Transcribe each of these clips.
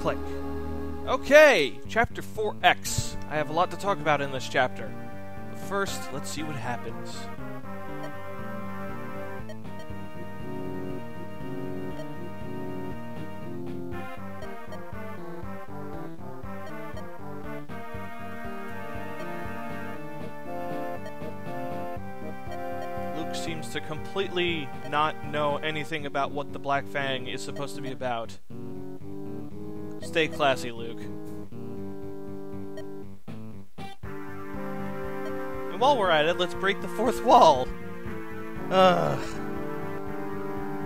Click. Okay, Chapter 4X. I have a lot to talk about in this chapter. But first, let's see what happens. Luke seems to completely not know anything about what the Black Fang is supposed to be about. Stay classy, Luke. And while we're at it, let's break the fourth wall.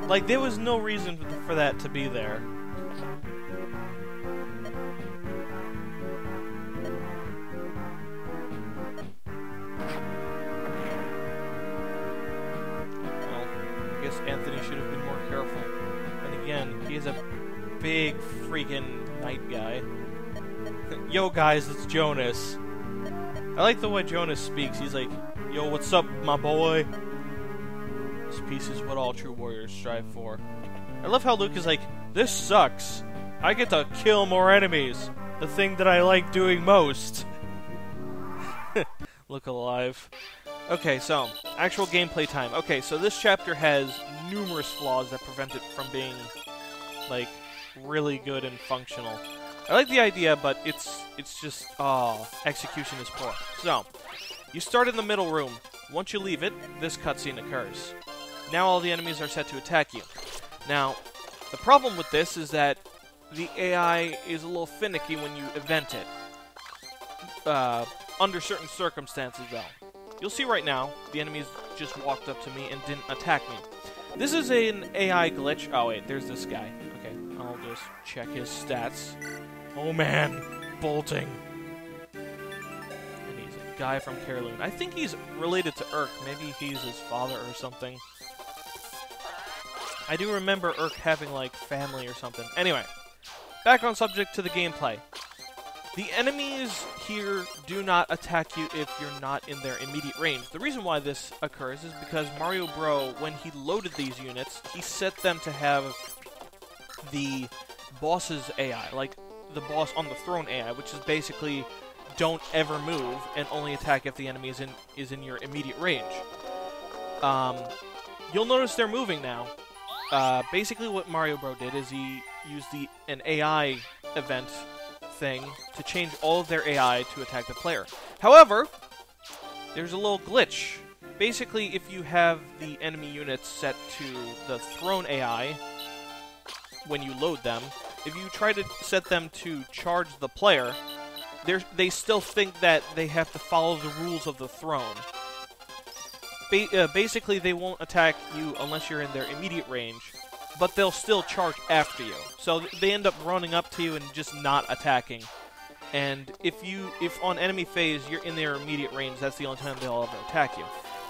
Like, there was no reason for that to be there. Well, I guess Anthony should have been more careful. And again, he is a big freaking night guy. Yo guys, it's Jonas. I like the way Jonas speaks. He's like, yo, what's up, my boy? This peace is what all true warriors strive for. I love how Luke is like, this sucks. I get to kill more enemies. The thing that I like doing most. Look alive. Okay, so, actual gameplay time. Okay, so this chapter has numerous flaws that prevent it from being, like, really good and functional. I like the idea, but it's just, execution is poor. So, you start in the middle room. Once you leave it, this cutscene occurs. Now all the enemies are set to attack you. Now, the problem with this is that the AI is a little finicky when you event it. Under certain circumstances, though. You'll see right now, the enemies just walked up to me and didn't attack me. This is an AI glitch. Oh wait, there's this guy. Okay, I'll just check his stats. Oh man, bolting. And he's a guy from Caroline. I think he's related to Urk. Maybe he's his father or something. I do remember Urk having, like, family or something. Anyway, back on subject to the gameplay. The enemies here do not attack you if you're not in their immediate range. The reason why this occurs is because Mario Bro, when he loaded these units, he set them to have the boss's AI, like the boss on the throne AI, which is basically don't ever move and only attack if the enemy is in your immediate range. You'll notice they're moving now. Basically what Mario Bro did is he used an AI event thing to change all of their AI to attack the player. However, there's a little glitch. Basically, if you have the enemy units set to the throne AI when you load them, if you try to set them to charge the player, they still think that they have to follow the rules of the throne. Basically, they won't attack you unless you're in their immediate range, but they'll still charge after you. So they end up running up to you and just not attacking. And if on enemy phase you're in their immediate range, that's the only time they'll ever attack you.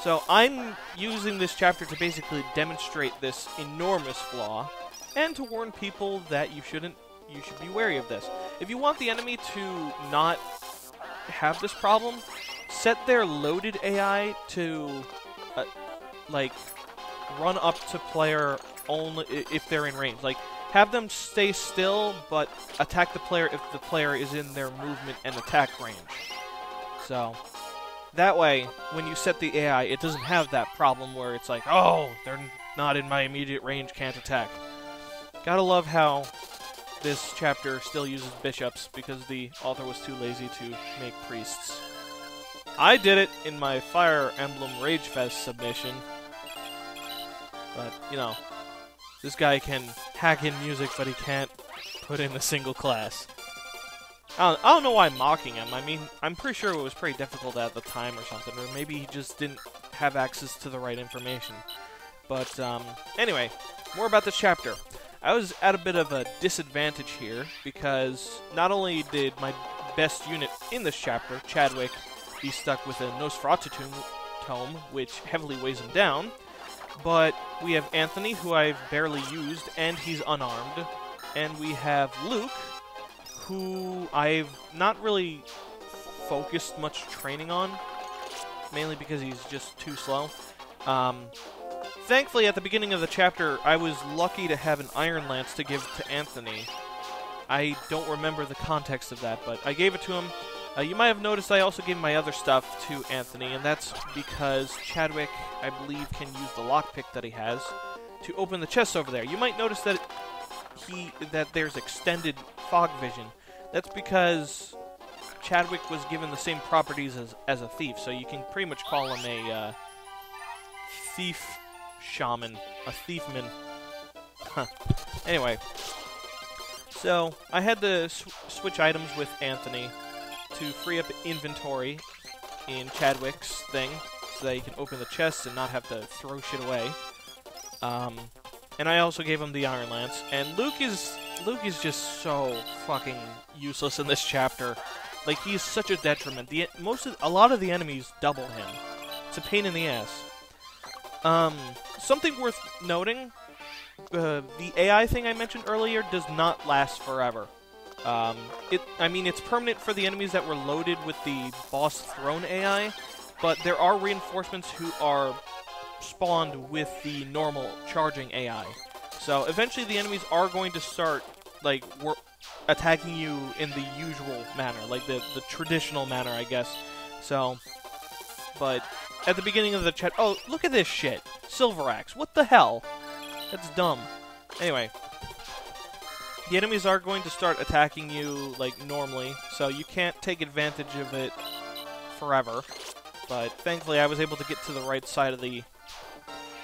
So I'm using this chapter to basically demonstrate this enormous flaw, and to warn people that you should be wary of this. If you want the enemy to not have this problem, set their loaded AI to like run up to player only if they're in range. Like, have them stay still, but attack the player if the player is in their movement and attack range. So, that way, when you set the AI, it doesn't have that problem where it's like, oh, they're not in my immediate range, can't attack. Gotta love how this chapter still uses bishops, because the author was too lazy to make priests. I did it in my Fire Emblem Rage Fest submission. But, you know, this guy can hack in music, but he can't put in a single class. I don't know why I'm mocking him. I mean, I'm pretty sure it was pretty difficult at the time or something, or maybe he just didn't have access to the right information. But, anyway, more about this chapter. I was at a bit of a disadvantage here, because not only did my best unit in this chapter, Chadwick, be stuck with a Nosferatu tome, which heavily weighs him down, but we have Anthony, who I've barely used, and he's unarmed. And we have Luke, who I've not really focused much training on, mainly because he's just too slow. Thankfully, at the beginning of the chapter, I was lucky to have an Iron Lance to give to Anthony. I don't remember the context of that, but I gave it to him. You might have noticed I also gave my other stuff to Anthony, and that's because Chadwick, I believe, can use the lockpick that he has to open the chests over there. You might notice that there's extended fog vision. That's because Chadwick was given the same properties as a thief, so you can pretty much call him a thief shaman, a thiefman. Huh. Anyway, so I had to switch items with Anthony to free up inventory in Chadwick's thing, so that he can open the chests and not have to throw shit away. And I also gave him the Iron Lance. And Luke is just so fucking useless in this chapter. Like, he's such a detriment. A lot of the enemies double him. It's a pain in the ass. Something worth noting, the AI thing I mentioned earlier does not last forever. It's permanent for the enemies that were loaded with the boss throne AI, but there are reinforcements who are spawned with the normal charging AI. So eventually the enemies are going to start, like, attacking you in the usual manner, like the traditional manner, I guess. So, but at the beginning of the chat, oh, look at this shit. Silver Axe, what the hell? That's dumb. Anyway, the enemies are going to start attacking you, like, normally, so you can't take advantage of it forever. But thankfully I was able to get to the right side of the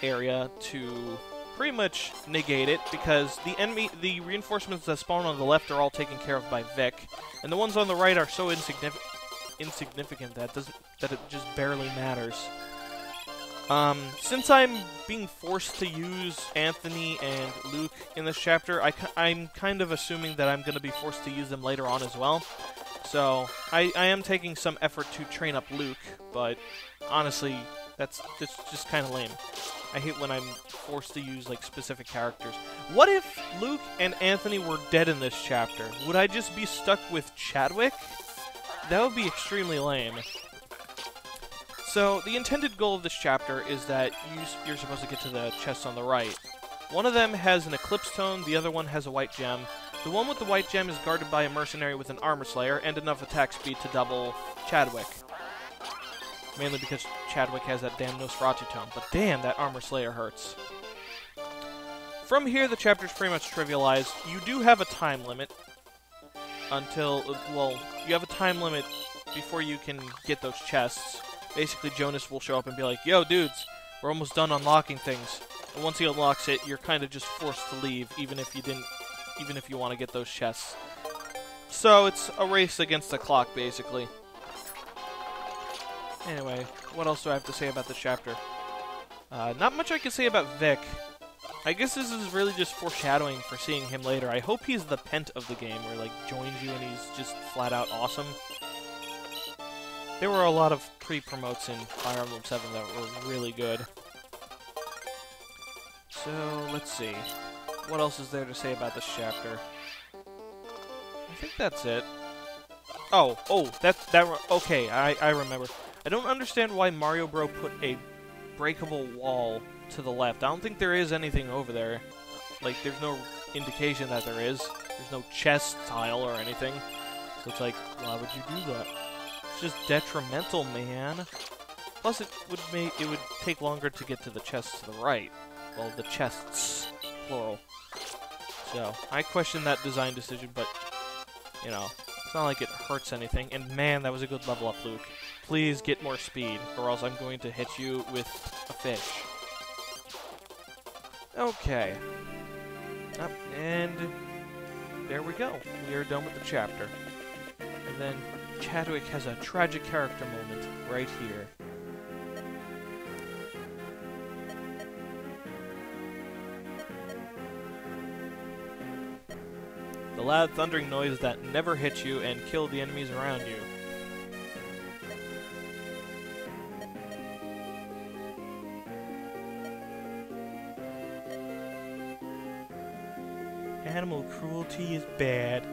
area to pretty much negate it, because the reinforcements that spawn on the left are all taken care of by Vic, and the ones on the right are so insignificant that it just barely matters. Since I'm being forced to use Anthony and Luke in this chapter, I'm kind of assuming that I'm going to be forced to use them later on as well. So, I am taking some effort to train up Luke, but honestly, that's just kind of lame. I hate when I'm forced to use, like, specific characters. What if Luke and Anthony were dead in this chapter? Would I just be stuck with Chadwick? That would be extremely lame. So, the intended goal of this chapter is that you're supposed to get to the chests on the right. One of them has an Eclipse Tome, the other one has a White Gem. The one with the White Gem is guarded by a mercenary with an Armor Slayer and enough attack speed to double Chadwick. Mainly because Chadwick has that damn Nosferatu Tome, but damn, that Armor Slayer hurts. From here, the chapter's pretty much trivialized. You do have a time limit until, well, you have a time limit before you can get those chests. Basically, Jonas will show up and be like, yo, dudes, we're almost done unlocking things. And once he unlocks it, you're kind of just forced to leave, even if you want to get those chests. So, it's a race against the clock, basically. Anyway, what else do I have to say about this chapter? Not much I can say about Vic. I guess this is really just foreshadowing for seeing him later. I hope he's the Pent of the game, where, like, joins you and he's just flat out awesome. There were a lot of pre-promotes in Fire Emblem 7 that were really good. So, let's see. What else is there to say about this chapter? I think that's it. Oh, okay, I remember. I don't understand why Mario Bro put a breakable wall to the left. I don't think there is anything over there. Like, there's no indication that there is. There's no chest tile or anything. So it's like, why would you do that? It's just detrimental, man. Plus, it would take longer to get to the chests to the right. Well, the chests, plural. So, I question that design decision, but, you know, it's not like it hurts anything. And man, that was a good level up, Luke. Please get more speed, or else I'm going to hit you with a fish. Okay. And there we go. We are done with the chapter. And then Chadwick has a tragic character moment right here. The loud thundering noise that never hits you and kill the enemies around you. Animal cruelty is bad.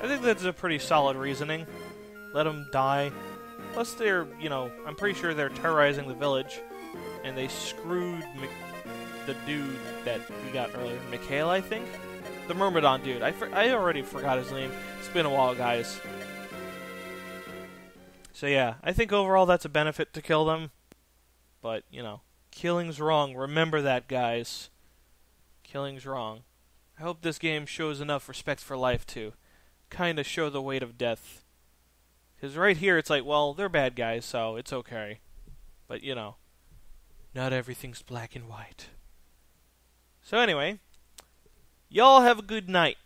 I think that's a pretty solid reasoning. Let them die. Plus they're, you know, I'm pretty sure they're terrorizing the village. And they screwed the dude that we got earlier, Mikhail, I think? The Myrmidon dude. I already forgot his name. It's been a while, guys. So yeah, I think overall that's a benefit to kill them. But, you know, killing's wrong. Remember that, guys. Killing's wrong. I hope this game shows enough respect for life to kind of show the weight of death. Because right here it's like, well, they're bad guys, so it's okay. But, you know, not everything's black and white. So anyway, y'all have a good night.